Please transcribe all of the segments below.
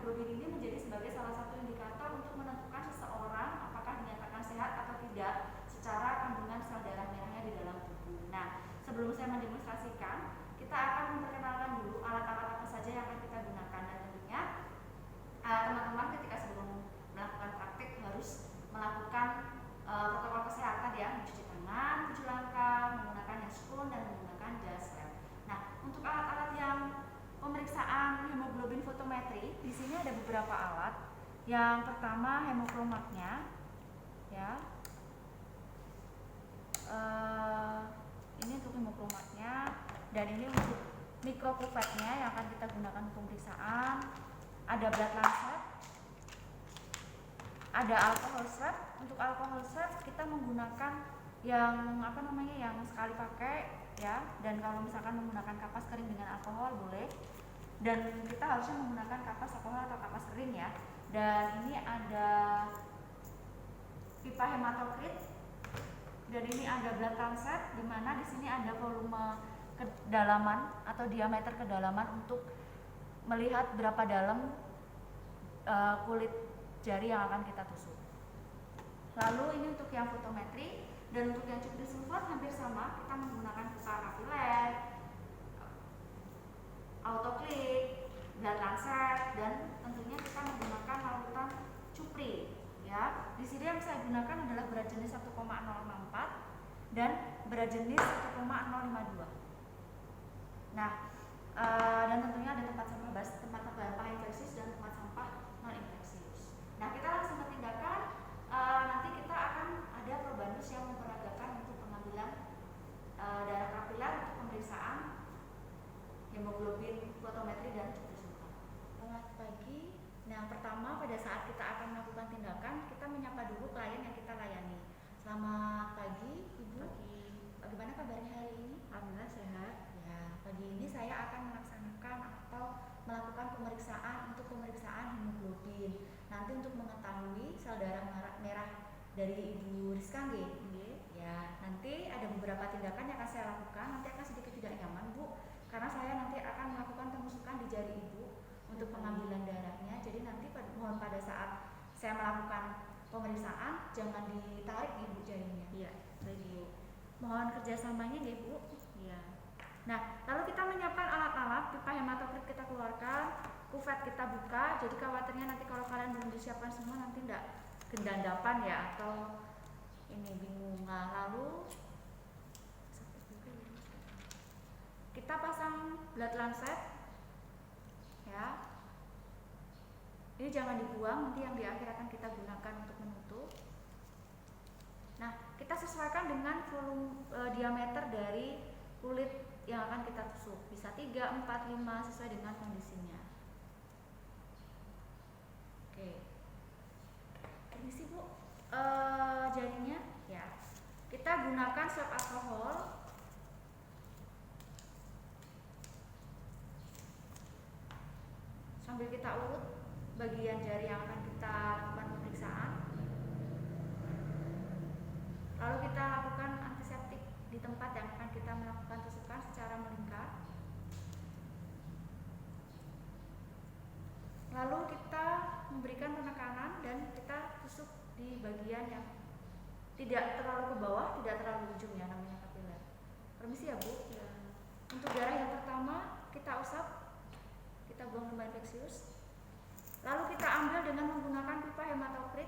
hemoglobin ini menjadi sebagai salah satu indikator untuk menentukan seseorang apakah dinyatakan sehat atau tidak secara kandungan sel darah merahnya di dalam tubuh. Nah, sebelum saya mendemonstrasikan, kita akan memperkenalkan dulu alat-alat apa saja yang akan kita gunakan, dan tentunya teman-teman ketika sebelum melakukan praktik harus melakukan protokol kesehatan ya, mencuci tangan 7 langkah, menggunakan handscoon dan menggunakan jas lab. Nah, untuk alat-alat yang pemeriksaan hemoglobin fotometri, di sini ada beberapa alat. Yang pertama hemokromatnya, ya. Ini untuk hemokromatnya, dan ini untuk mikrokupetnya yang akan kita gunakan untuk pemeriksaan. Ada blood lancet, ada alcohol swab. Untuk alcohol swab kita menggunakan yang yang sekali pakai ya, dan kalau misalkan menggunakan kapas kering dengan alkohol boleh, dan kita harusnya menggunakan kapas alkohol atau kapas kering ya. Dan ini ada pipa hematokrit, dan ini ada blood lancet, di mana di sini ada volume kedalaman atau diameter kedalaman untuk melihat berapa dalam kulit jari yang akan kita tusuk. Lalu ini untuk yang fotometri, dan untuk yang cupri sulfat hampir sama, kita menggunakan pipa kapiler, autoklik, blood lancet, dan tentunya kita menggunakan larutan cupri. Ya, di sini yang saya gunakan adalah berat jenis 1,064 dan berat jenis 1,052. Nah, dan tentunya ada tempat sampah infeksius dan tempat sampah non infeksius. Nah, kita langsung ke tindakan. Nanti kita akan ada probandus yang memperagakan untuk pengambilan darah kapiler untuk pemeriksaan hemoglobin fotometri dan cupri sulfat. Selamat pagi. Nah, pertama pada saat kita akan melakukan tindakan, kita menyapa dulu klien yang kita layani. Selamat pagi, Ibu. Pagi. Bagaimana kabarnya hari ini? Alhamdulillah sehat. Ya, pagi ini saya akan melaksanakan atau melakukan pemeriksaan hemoglobin. Nanti untuk mengetahui sel darah merah dari Ibu Rizka nggih? Ya, nanti ada beberapa tindakan yang akan saya lakukan. Nanti akan sedikit tidak nyaman, Bu, karena saya nanti akan melakukan temusukan di jari Ibu untuk pengambilan darahnya. Jadi nanti mohon pada saat saya melakukan pemeriksaan jangan ditarik Ibu jarinya. Iya, baik Bu. Mohon kerjasamanya ya Bu. Iya. Nah, lalu kita menyiapkan alat-alat. Pipa hematokrit kita keluarkan, kuvet kita buka. Jadi khawatirnya nanti kalau kalian belum disiapkan semua nanti enggak gendandapan ya, atau ini bingung. Nah, lalu kita pasang blood lancet ya. Ini jangan dibuang, nanti yang di akhir akan kita gunakan untuk menutup. Nah, kita sesuaikan dengan volume diameter dari kulit yang akan kita tusuk. Bisa 3, 4, 5 sesuai dengan kondisinya. Oke. Permisi Bu. Jarinya ya. Kita gunakan swab alkohol. Sambil kita urut bagian jari yang akan kita lakukan pemeriksaan. Lalu kita lakukan antiseptik di tempat yang akan kita melakukan tusukan secara melingkar. Lalu kita memberikan penekanan dan kita tusuk di bagian yang tidak terlalu ke bawah, tidak terlalu ujung ya, namanya kapiler. Permisi ya Bu. Ya. Untuk darah yang pertama kita usap, kita buang limbah infeksius. Lalu kita ambil dengan menggunakan pipa hematokrit.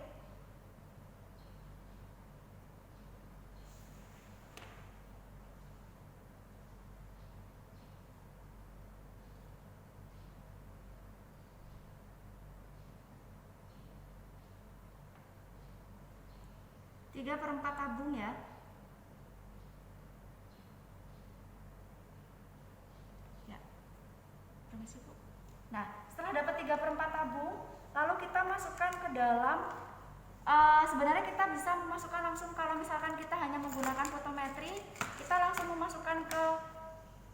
Tiga per 4 tabung ya. Ya. Permisi Bu. Nah, setelah dapat 3 per 4 tabung, lalu kita masukkan ke dalam. Sebenarnya kita bisa memasukkan langsung, kalau misalkan kita hanya menggunakan fotometri, kita langsung memasukkan ke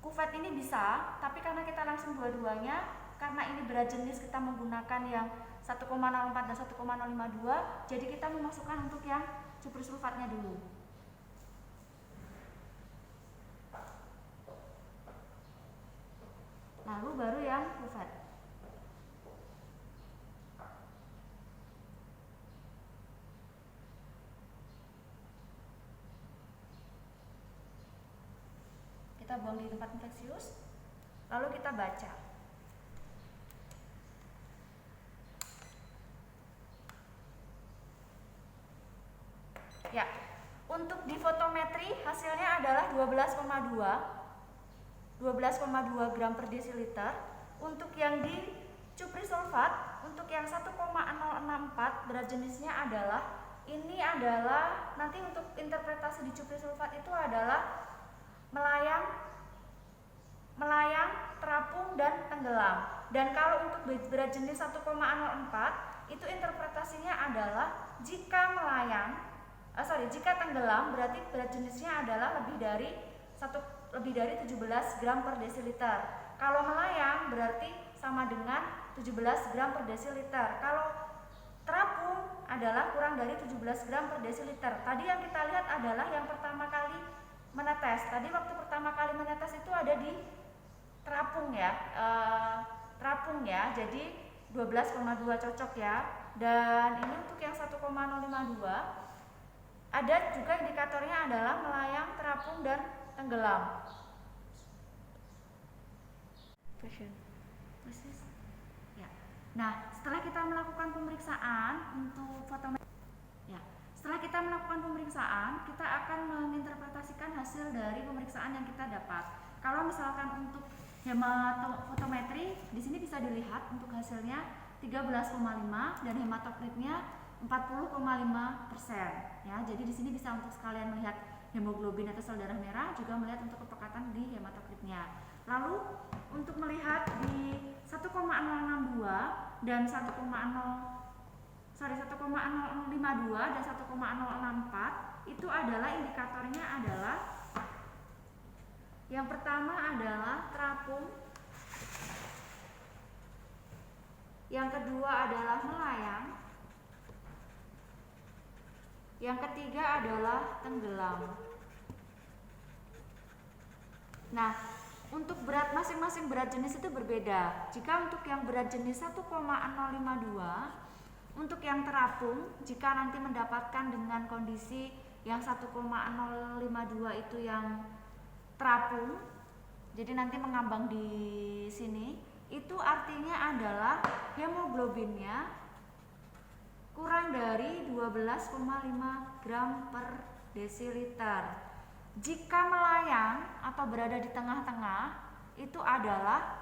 kuvet ini bisa. Tapi karena kita langsung dua-duanya, karena ini berat jenis kita menggunakan yang 1,04 dan 1,052, jadi kita memasukkan untuk yang cupri sulfatnya dulu. Lalu baru yang kuvet. kita buang di tempat infeksius, lalu kita baca. Ya, untuk di fotometri hasilnya adalah 12,2 gram per desiliter. Untuk yang di cuprisulfat, untuk yang 1,064 berat jenisnya adalah nanti untuk interpretasi di cuprisulfat itu adalah melayang, terapung, dan tenggelam. Dan kalau untuk berat jenis 1,04 itu interpretasinya adalah jika tenggelam berarti berat jenisnya adalah lebih dari 17 gram per desiliter. Kalau melayang berarti sama dengan 17 gram per desiliter. Kalau terapung adalah kurang dari 17 gram per desiliter. Tadi yang kita lihat adalah yang pertama kali menetes. Tadi waktu pertama kali menetes itu ada di terapung ya. Jadi 12,2 cocok ya. Dan ini untuk yang 1,052 ada juga indikatornya adalah melayang, terapung, dan tenggelam. Persis. Ya. Nah, setelah kita melakukan pemeriksaan untuk fotometri, kita akan menginterpretasikan hasil dari pemeriksaan yang kita dapat. Kalau misalkan untuk hematofotometri, di sini bisa dilihat untuk hasilnya 13,5 dan hematokritnya 40,5%. Ya, jadi di sini bisa untuk sekalian melihat hemoglobin atau sel darah merah, juga melihat untuk kepekatan di hematokritnya. Lalu untuk melihat di 1,062 dan 1,052 dan 1,064 itu adalah indikatornya adalah yang pertama adalah terapung, yang kedua adalah melayang, yang ketiga adalah tenggelam. Nah, untuk berat masing-masing berat jenis itu berbeda. Jika untuk yang berat jenis 1,052, untuk yang terapung, jika nanti mendapatkan dengan kondisi yang 1,052 itu yang terapung, jadi nanti mengambang di sini, itu artinya adalah hemoglobinnya kurang dari 12,5 gram per desiliter. Jika melayang atau berada di tengah-tengah, itu adalah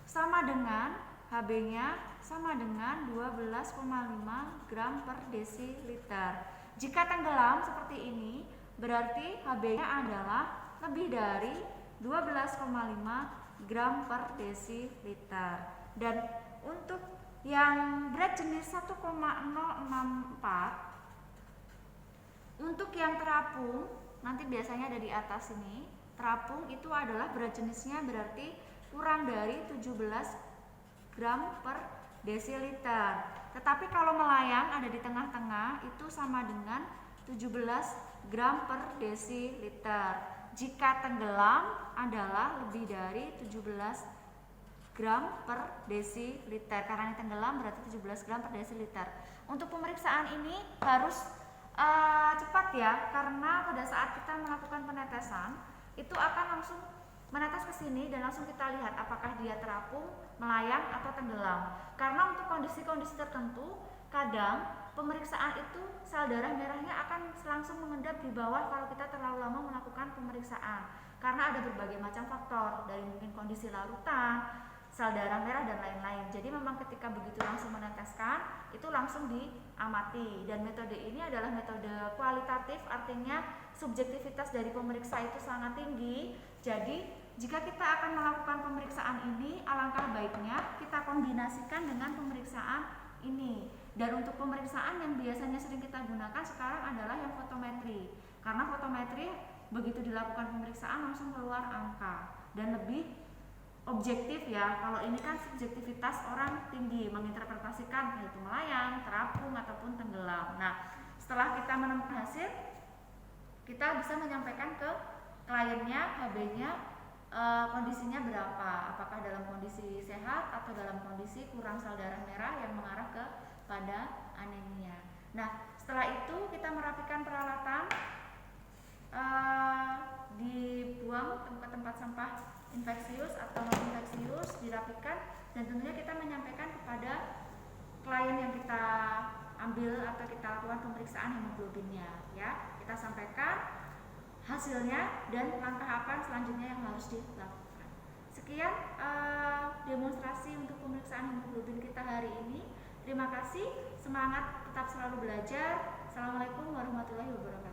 sama dengan HB-nya sama dengan 12,5 gram per desiliter. Jika tenggelam seperti ini, berarti HB-nya adalah lebih dari 12,5 gram per desiliter. Dan untuk yang berat jenis 1,064, untuk yang terapung nanti biasanya ada di atas ini. Terapung itu adalah berat jenisnya berarti kurang dari 17 gram per desiliter. Tetapi kalau melayang ada di tengah-tengah itu sama dengan 17 gram per desiliter. Jika tenggelam adalah lebih dari 17 gram per desiliter. Karena ini tenggelam berarti 17 gram per desiliter. Untuk pemeriksaan ini harus cepat ya, karena pada saat kita melakukan penetesan itu akan langsung menetes ke sini dan langsung kita lihat apakah dia terapung, melayang, atau tenggelam. Karena untuk kondisi-kondisi tertentu kadang pemeriksaan itu sel darah merahnya akan langsung mengendap di bawah kalau kita terlalu lama melakukan pemeriksaan, karena ada berbagai macam faktor, dari mungkin kondisi larutan, sel darah merah, dan lain-lain. Jadi memang ketika begitu langsung meneteskan itu langsung diamati. Dan metode ini adalah metode kualitatif, artinya subjektivitas dari pemeriksa itu sangat tinggi. Jadi jika kita akan melakukan pemeriksaan ini, alangkah baiknya kita kombinasikan dengan pemeriksaan ini. Dan untuk pemeriksaan yang biasanya sering kita gunakan sekarang adalah yang fotometri, karena fotometri begitu dilakukan pemeriksaan langsung keluar angka dan lebih objektif ya. Kalau ini kan subjektivitas orang tinggi menginterpretasikan yaitu melayang, terapung, ataupun tenggelam. Nah, setelah kita menemukan hasil, kita bisa menyampaikan ke kliennya HB-nya kondisinya berapa, apakah dalam kondisi sehat atau dalam kondisi kurang sel darah merah yang mengarah kepada anemia. Nah, setelah itu kita merapikan peralatan, dibuang ke tempat sampah infeksius atau non infeksius, dirapikan, dan tentunya kita menyampaikan kepada klien yang kita ambil atau kita lakukan pemeriksaan hemoglobinnya, ya. Kita sampaikan hasilnya dan langkah apa selanjutnya yang harus dilakukan. Sekian demonstrasi untuk pemeriksaan hemoglobin kita hari ini. Terima kasih, semangat, tetap selalu belajar. Assalamualaikum warahmatullahi wabarakatuh.